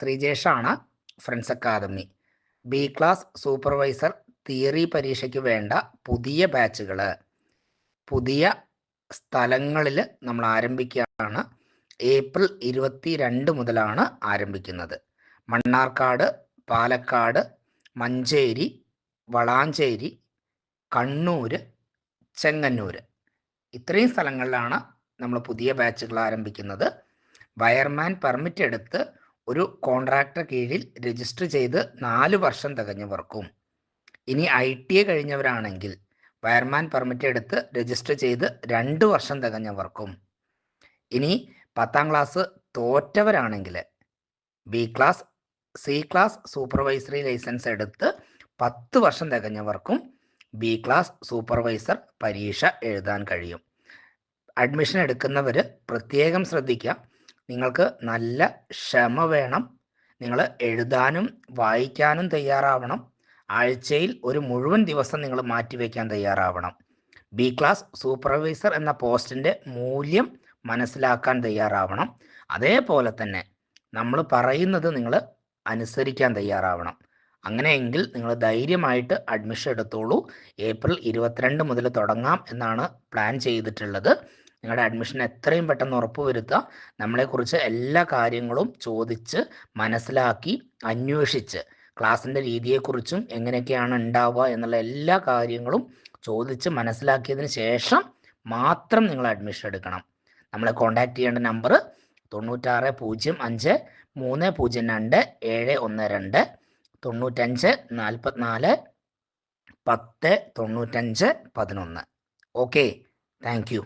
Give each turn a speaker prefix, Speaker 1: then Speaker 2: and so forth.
Speaker 1: ത്രിജേഷാണ്, friends academy. B class supervisor theory പരീക്ഷയ്ക്ക് വേണ്ട പുതിയ ബാച്ചുകൾ പുതിയ സ്ഥലങ്ങളിൽ നമ്മൾ ആരംഭിക്കുകയാണ്. ഏപ്രിൽ 22 മുതലാണ് ആരംഭിക്കുന്നത്. മണ്ണാർക്കാട്, പാലക്കാട്, മഞ്ചേരി, വളാഞ്ചേരി, കണ്ണൂർ, ചെങ്ങന്നൂർ, ഇത്രയും സ്ഥലങ്ങളിലാണ് നമ്മൾ പുതിയ ബാച്ചുകൾ ആരംഭിക്കുന്നത്. വയർമാൻ പെർമിറ്റ് എടുത്ത് ഒരു കോൺട്രാക്ടർ കീഴിൽ രജിസ്റ്റർ ചെയ്ത് 4 വർഷം തികഞ്ഞവർക്കും, ഇനി ITA കഴിഞ്ഞവരാണെങ്കിൽ വയർമാൻ പെർമിറ്റ് എടുത്ത് രജിസ്റ്റർ ചെയ്ത് 2 വർഷം തികഞ്ഞവർക്കും, ഇനി 10ാം ക്ലാസ് തോറ്റവരാണെങ്കിൽ B class, C class supervisory licence എടുത്ത് 10 വർഷം തികഞ്ഞവർക്കും ബി ക്ലാസ് സൂപ്പർവൈസർ പരീക്ഷ എഴുതാൻ കഴിയും. അഡ്മിഷൻ എടുക്കുന്നവർ പ്രത്യേകം ശ്രദ്ധിക്കുക, നിങ്ങൾക്ക് നല്ല ക്ഷമ വേണം. നിങ്ങൾ എഴുതാനും വായിക്കാനും തയ്യാറാവണം. ആഴ്ചയിൽ ഒരു മുഴുവൻ ദിവസം നിങ്ങൾ മാറ്റിവെക്കാൻ തയ്യാറാവണം. ബി ക്ലാസ് സൂപ്പർവൈസർ എന്ന പോസ്റ്റിൻ്റെ മൂല്യം മനസ്സിലാക്കാൻ തയ്യാറാവണം. അതേപോലെ തന്നെ നമ്മൾ പറയുന്നത് നിങ്ങൾ അനുസരിക്കാൻ തയ്യാറാവണം. അങ്ങനെയെങ്കിൽ നിങ്ങൾ ധൈര്യമായിട്ട് അഡ്മിഷൻ എടുത്തോളൂ. ഏപ്രിൽ 22 മുതൽ തുടങ്ങാം എന്നാണ് പ്ലാൻ ചെയ്തിട്ടുള്ളത്. നിങ്ങളുടെ അഡ്മിഷൻ എത്രയും പെട്ടെന്ന് ഉറപ്പുവരുത്തുക. നമ്മളെക്കുറിച്ച് എല്ലാ കാര്യങ്ങളും ചോദിച്ച് മനസ്സിലാക്കി അന്വേഷിച്ച്, ക്ലാസ്സിൻ്റെ രീതിയെക്കുറിച്ചും എങ്ങനെയൊക്കെയാണ് ഉണ്ടാവുക എന്നുള്ള എല്ലാ കാര്യങ്ങളും ചോദിച്ച് മനസ്സിലാക്കിയതിന് ശേഷം മാത്രം നിങ്ങൾ അഡ്മിഷൻ എടുക്കണം. നമ്മളെ കോൺടാക്ട് ചെയ്യേണ്ട നമ്പർ 9605 302 712 95 44 10 95 11. Okay, thank you.